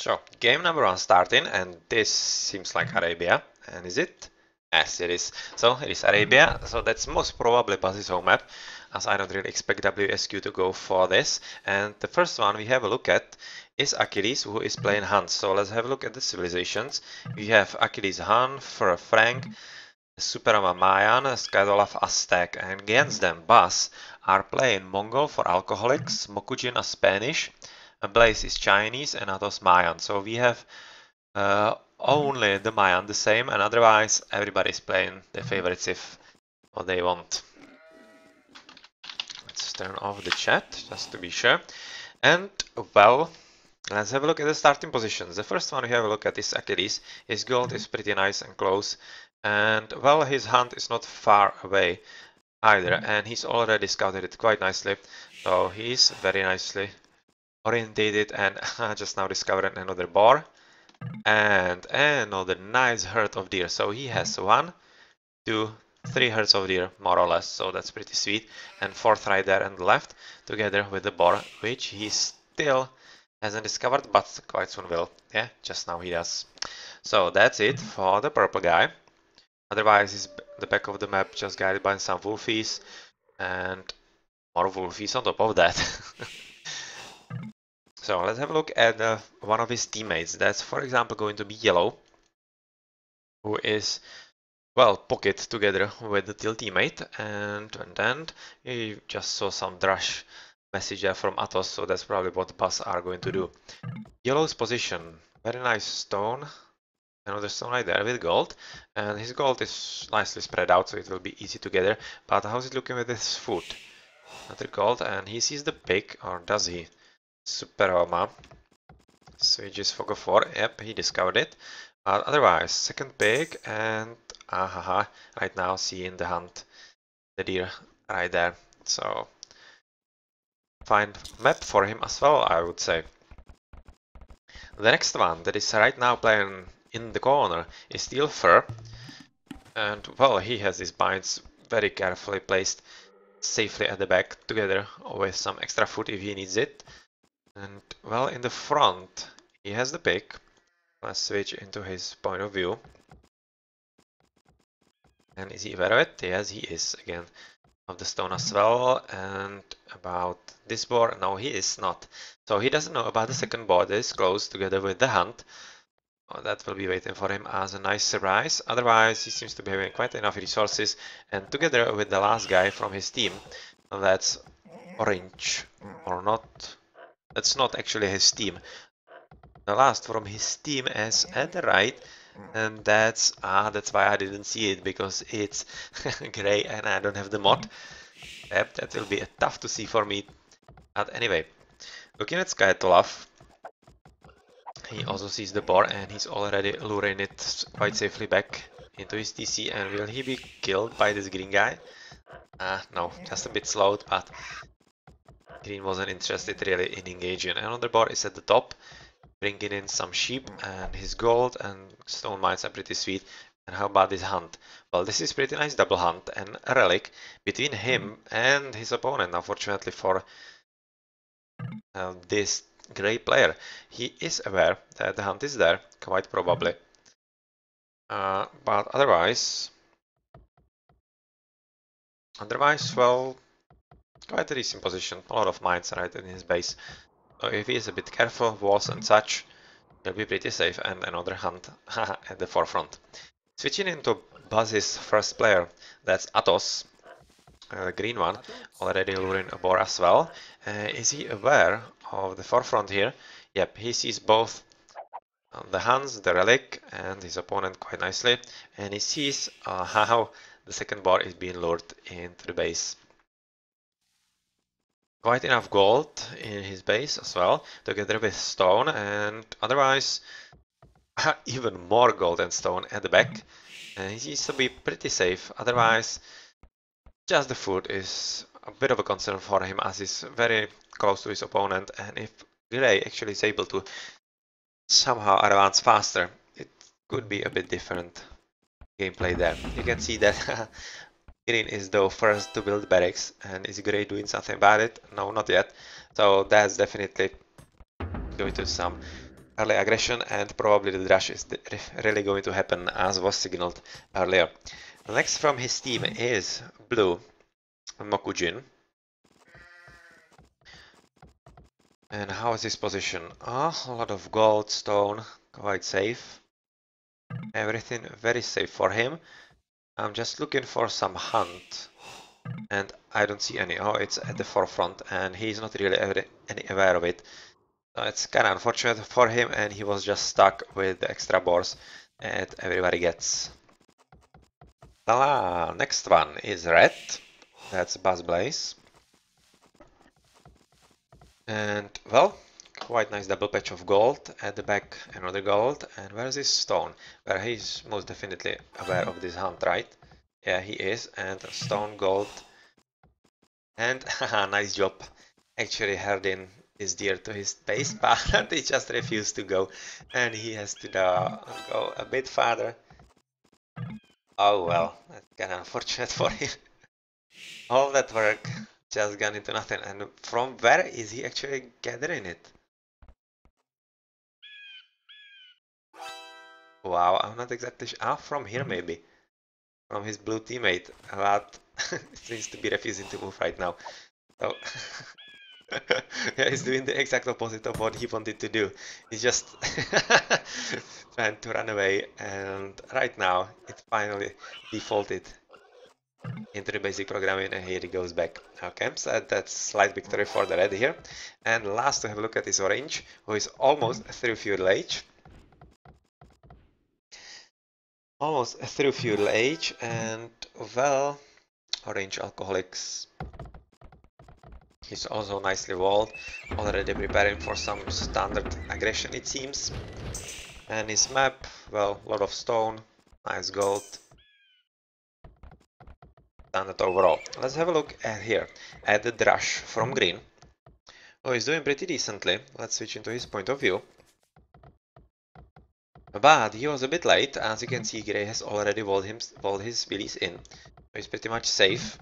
So, game number 1 starting, and this seems like Arabia. And is it? Yes, it is. So, it is Arabia, so that's most probably BuzZ's home map, as I don't really expect WSQ to go for this. And the first one we have a look at is Achilles, who is playing Han. So, let's have a look at the civilizations. We have Achilles Han, for Frank, Superama Mayan, Skydolaf Aztec, and against them BuzZ are playing Mongol for Alcoholics, Mokujin as Spanish, Blaze is Chinese, and Atos Mayan. So we have only the Mayan the same, and otherwise everybody's playing their favorites if what they want. Let's turn off the chat just to be sure. And well, let's have a look at the starting positions. The first one we have a look at is Achilles. His gold is pretty nice and close, and well, his hunt is not far away either, and he's already scouted it quite nicely, so he's very nicely orientated. And just now discovered another boar and another nice herd of deer. So he has 1, 2, 3 herds of deer more or less, so that's pretty sweet, and 4th right there on the left together with the boar, which he still hasn't discovered, but quite soon will. Yeah, just now he does. So that's it for the purple guy. Otherwise, is the back of the map just guided by some wolfies and more wolfies on top of that. So let's have a look at one of his teammates. That's, for example, going to be Yellow, who is, well, pocket together with the teal teammate, and then you just saw some Drush message there from Atos, so that's probably what BuzZ are going to do. Yellow's position, very nice stone, another stone right there with gold, and his gold is nicely spread out, so it will be easy to gather. But how's it looking with his food? Another gold, and he sees the pig, or does he? Superoma. Switches Fog of 4, yep, he discovered it. Otherwise, second pig, and right now seeing the hunt, the deer right there. So, fine map for him as well, I would say. The next one that is right now playing in the corner is Steel Fur, and well, he has his binds very carefully placed safely at the back together with some extra food if he needs it. And well, in the front he has the pig. Let's switch into his point of view. And is he aware of it? Yes, he is. Again, of the stone as well. And about this board, no, he is not. So he doesn't know about the second board that is close together with the hunt. Oh, that will be waiting for him as a nice surprise. Otherwise, he seems to be having quite enough resources. And together with the last guy from his team, that's orange or not. That's not actually his team. The last from his team is at the right, and that's why I didn't see it, because it's gray and I don't have the mod. Yep, that will be tough to see for me. But anyway, looking at Skytolaf, he also sees the boar and he's already luring it quite safely back into his TC. And will he be killed by this green guy? No, just a bit slowed, but green wasn't interested really in engaging. Another boar is at the top, bringing in some sheep, and his gold and stone mines are pretty sweet. And how about this hunt? Well, this is pretty nice double hunt and a relic between him and his opponent. Unfortunately for this grey player, he is aware that the hunt is there, quite probably. But otherwise, well, quite a decent position. A lot of mines right in his base. So if he is a bit careful, walls and such, he'll be pretty safe. And another hunt at the forefront. Switching into BuzZ's first player, that's Atos, the green one, already luring a boar as well. Is he aware of the forefront here? Yep, he sees both the Hans, the relic, and his opponent quite nicely, and he sees how the second boar is being lured into the base. Quite enough gold in his base as well, together with stone, and otherwise even more gold and stone at the back. And he seems to be pretty safe. Otherwise, just the food is a bit of a concern for him, as he's very close to his opponent. And if Grey actually is able to somehow advance faster, it could be a bit different gameplay there. You can see that Green is though first to build barracks, and is Grey doing something about it? No, not yet. So that's definitely going to some early aggression, and probably the rush is really going to happen as was signaled earlier. The next from his team is Blue Mokujin. And how is his position? A lot of gold, stone, quite safe. Everything very safe for him. I'm just looking for some hunt. And I don't see any. Oh, it's at the forefront and he's not really any aware of it. It's kind of unfortunate for him and he was just stuck with the extra boars that everybody gets. Next one is red. That's BuzZ. And well, quite nice double patch of gold. At the back, another gold. And where is this stone? Where he's most definitely aware of this hunt, right? Yeah, he is. And stone, gold. And haha, nice job. Actually herding this deer to his base, but he just refused to go. And he has to go a bit farther. Oh well, that's kind of unfortunate for him. All that work just gone into nothing. And from where is he actually gathering it? Wow, I'm not exactly sure. Ah, from here maybe. From his blue teammate. But seems to be refusing to move right now. So yeah, he's doing the exact opposite of what he wanted to do. He's just trying to run away, and right now it finally defaulted into the basic programming, and here he goes back. Okay, so that's slight victory for the red here. And last to have a look at is orange, who is almost through feudal age. Almost through feudal age, and well, orange alcoholics. He's also nicely walled, already preparing for some standard aggression it seems. And his map, well, a lot of stone, nice gold. Standard overall. Let's have a look at here, at the Drush from green. Oh, he's doing pretty decently. Let's switch into his point of view. But he was a bit late, as you can see Grey has already walled his billies in. So he's pretty much safe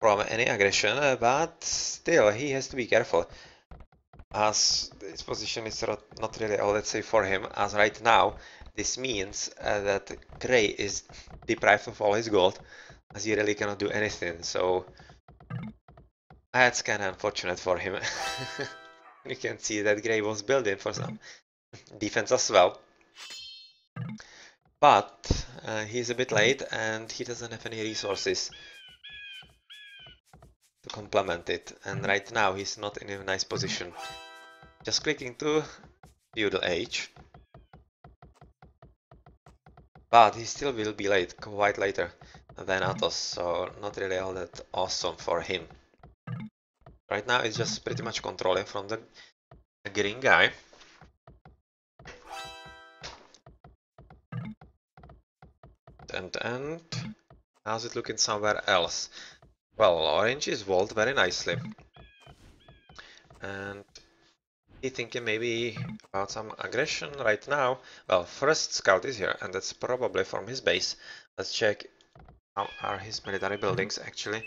from any aggression, but still he has to be careful, as his position is not really all that safe for him, as right now this means that Grey is deprived of all his gold, as he really cannot do anything, so that's kinda unfortunate for him. You can see that Grey was building for some defense as well. But he's a bit late and he doesn't have any resources to complement it, and right now he's not in a nice position. Just clicking to feudal age. But he still will be late, quite later than Athos, so not really all that awesome for him. Right now it's just pretty much controlling from the green guy. And how's it looking somewhere else? Well, orange is walled very nicely. And he thinking maybe about some aggression right now. Well, first scout is here, and that's probably from his base. Let's check how are his military buildings actually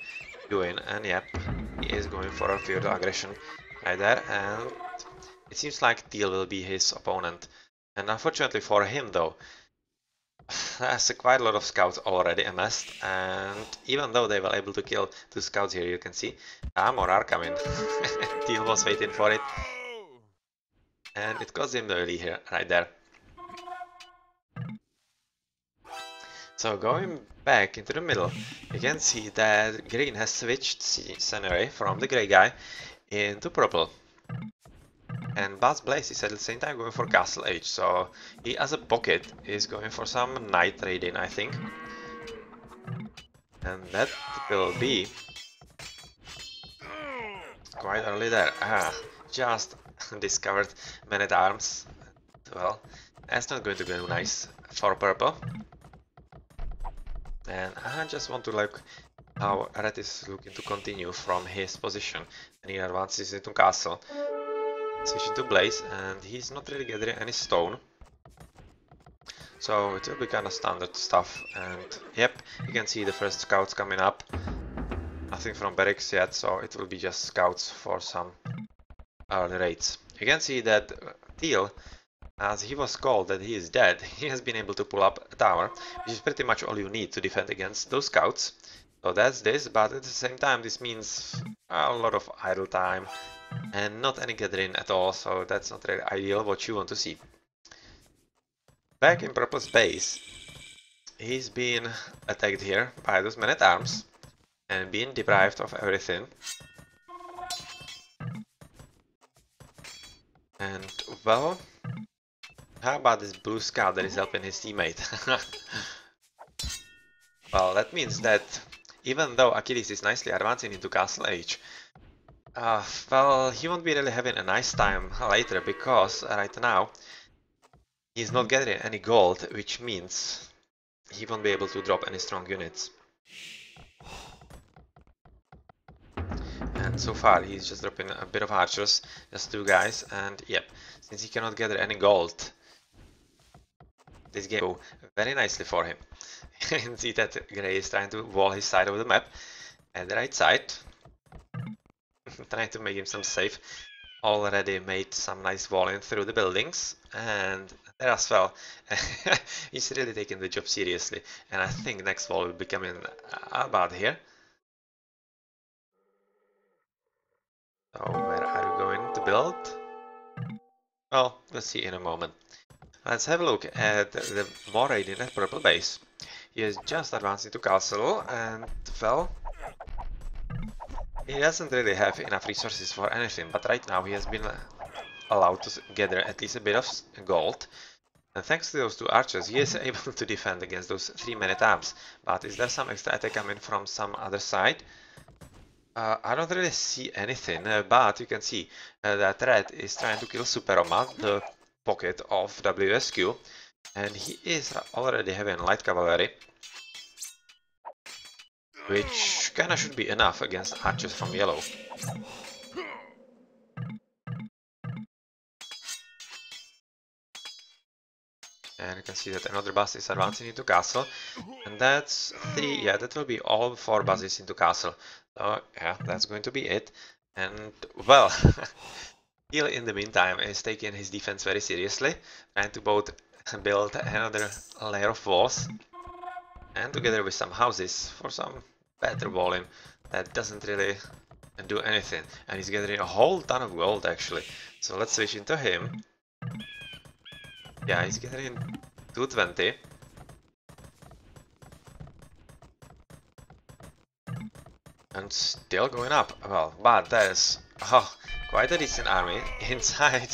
doing. And yep, he is going for a feudal aggression right there. And it seems like Teal will be his opponent. And unfortunately for him though, there's quite a lot of scouts already amassed, and even though they were able to kill 2 scouts here, you can see more are coming. Teal was waiting for it, and it cost him the early here, right there. So going back into the middle, you can see that green has switched scenery from the grey guy into purple. And BuzZ is at the same time going for Castle Age, so he as a pocket is going for some night raiding, I think. And that will be quite early there. Just discovered man-at-arms. Well, that's not going to be nice for purple. And I just want to look how red is looking to continue from his position. And he advances into castle. Switching to Blaze, and he's not really gathering any stone. So it will be kind of standard stuff. And yep, you can see the first scouts coming up. Nothing from barracks yet, so it will be just scouts for some early raids. You can see that Teal As he was called that he is dead, he has been able to pull up a tower, which is pretty much all you need to defend against those scouts. So that's this, but at the same time this means a lot of idle time and not any gathering at all, so that's not really ideal what you want to see. Back in Purple's base, he's been attacked here by those men-at-arms and being deprived of everything. And well, how about this blue scout that is helping his teammate? Well, that means that even though Achilles is nicely advancing into Castle Age, well, he won't be really having a nice time later because right now he's not getting any gold, which means he won't be able to drop any strong units. And so far he's just dropping a bit of archers, just 2 guys, and yep, since he cannot gather any gold, this game will go very nicely for him. You can see that Grey is trying to wall his side of the map, and the right side, trying to make him some safe, already made some nice walling through the buildings, and there as well, he's really taking the job seriously, and I think next wall will be coming about here. So where are you going to build? Well, we'll see in a moment. Let's have a look at the more radiant purple base. He has just advanced into castle and, well, he doesn't really have enough resources for anything, but right now he has been allowed to gather at least a bit of gold. And thanks to those 2 archers, he is able to defend against those 3 men-at-arms. But is there some extra attack coming from some other side? I don't really see anything, but you can see that Red is trying to kill Superoma, the pocket of WSQ, and he is already having light cavalry, which kinda should be enough against archers from yellow. And you can see that another bus is advancing into castle, and that's 3, yeah, that will be all 4 buses into castle. So yeah, that's going to be it. And well, Heal in the meantime is taking his defense very seriously, trying to both build another layer of walls, and together with some houses for some better walling that doesn't really do anything. And he's gathering a whole ton of gold actually. So let's switch into him. Yeah, he's gathering 220. And still going up. Well, but there's quite a decent army inside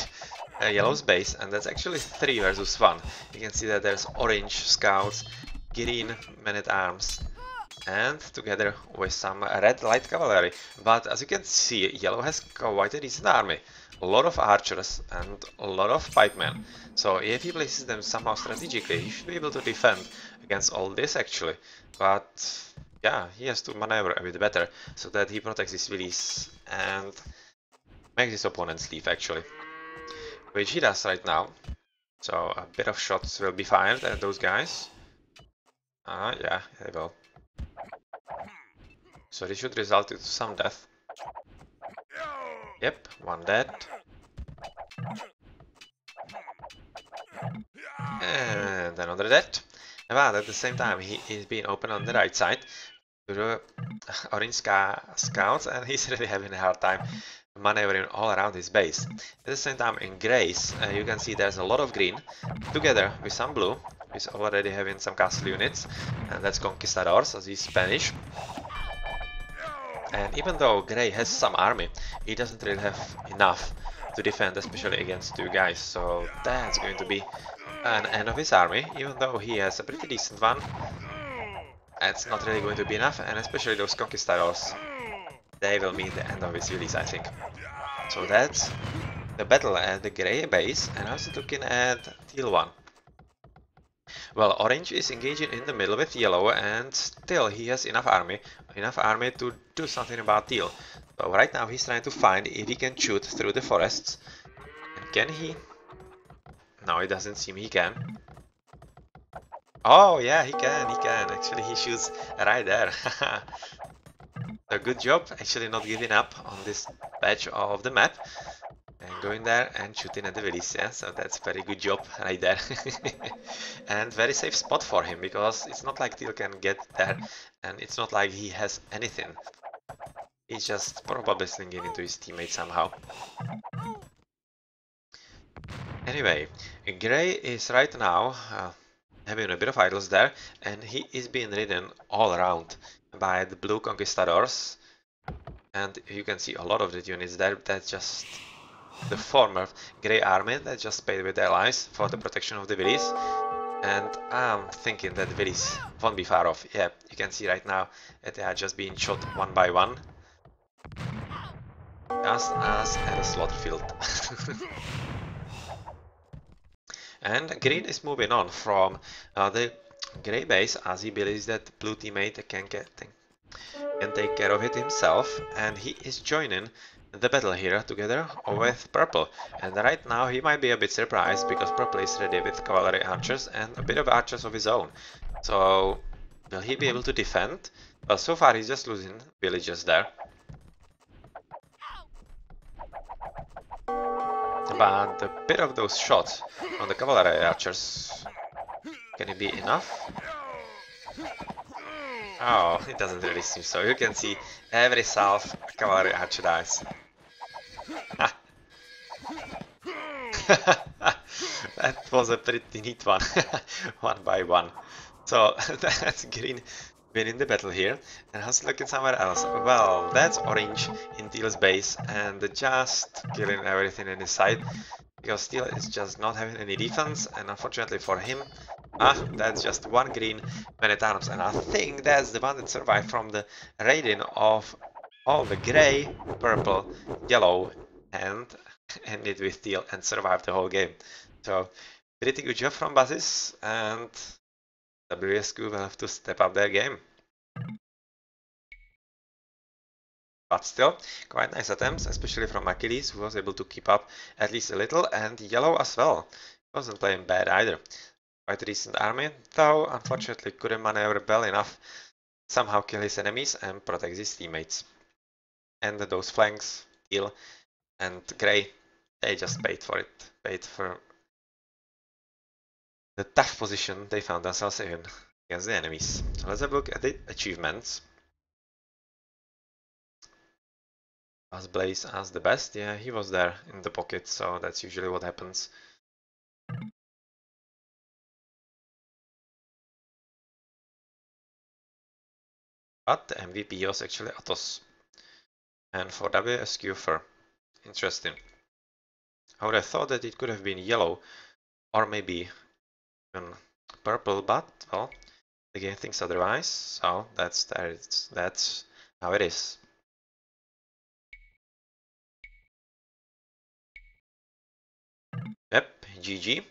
Yellow's base, and that's actually 3 versus 1. You can see that there's orange scouts, green men-at-arms, and together with some red light cavalry. But as you can see, Yellow has quite a decent army. A lot of archers and a lot of pikemen. So if he places them somehow strategically, he should be able to defend against all this actually. But yeah, he has to maneuver a bit better so that he protects his release and makes his opponents leave actually. Which he does right now. So a bit of shots will be fired at those guys. Yeah, they will. So this should result in some death. Yep, 1 dead. And another dead. But at the same time, he is being open on the right side to the orange scouts, and he's really having a hard time maneuvering all around his base. At the same time, in grays, you can see there's a lot of green, together with some blue, who's already having some castle units, and that's Conquistadors, as he's Spanish. And even though Grey has some army, he doesn't really have enough to defend, especially against 2 guys, so that's going to be an end of his army, even though he has a pretty decent one. It's not really going to be enough, and especially those Conquistadors, they will mean the end of his release, I think. So that's the battle at the Grey base, and also looking at Teal one. Well, Orange is engaging in the middle with Yellow, and still he has enough army to do something about Teal. So right now he's trying to find if he can shoot through the forests. And can he? No, it doesn't seem he can. Oh yeah, he can. Actually, he shoots right there. So good job, actually not giving up on this patch of the map. And going there and shooting at the Willis, yeah, so that's very good job right there. And very safe spot for him, because it's not like Teal can get there, and it's not like he has anything. He's just probably slinging into his teammate somehow. Anyway, Gray is right now having a bit of idols there, and he is being ridden all around by the blue conquistadors. And you can see a lot of the units there. That's just the former Grey army that just paid with their lives for the protection of the Willis. And I'm thinking that the Willis won't be far off. Yeah, you can see right now that they are just being shot one by one. Just as at a slaughter field. And Green is moving on from the Grey base, as he believes that blue teammate can take care of it himself, and he is joining the battle here together with Purple. And right now he might be a bit surprised, because Purple is ready with cavalry archers and a bit of archers of his own. So will he be able to defend? Well, so far he's just losing villagers there. But a bit of those shots on the cavalry archers, can it be enough? Oh, it doesn't really seem so. You can see every self cavalry archer dies. That was a pretty neat one, one by one. So that's Green winning the battle here, and how's looking somewhere else? Well, that's Orange in Teal's base, and just killing everything in his sight, because Teal is just not having any defense, and unfortunately for him, that's just one green man-at-arms, and I think that's the one that survived from the raiding of all the grey, purple, yellow, and ended with Teal and survived the whole game. So pretty good job from BuzZ, and WSQ will have to step up their game. But still, quite nice attempts, especially from Achilles, who was able to keep up at least a little, and Yellow as well. Wasn't playing bad either. Quite a decent army, though unfortunately couldn't maneuver well enough, somehow kill his enemies and protect his teammates. And those flanks, Teal and Grey, they just paid for it, paid for the tough position they found themselves in against the enemies. So let's have a look at the achievements. As Blaze as the best, yeah, he was there in the pocket, so that's usually what happens. But the MVP was actually Atos. And for WSQ Fur. Interesting. I would have thought that it could have been yellow, or maybe even purple, but, well, the game thinks otherwise, so that's how it is. Yep, GG.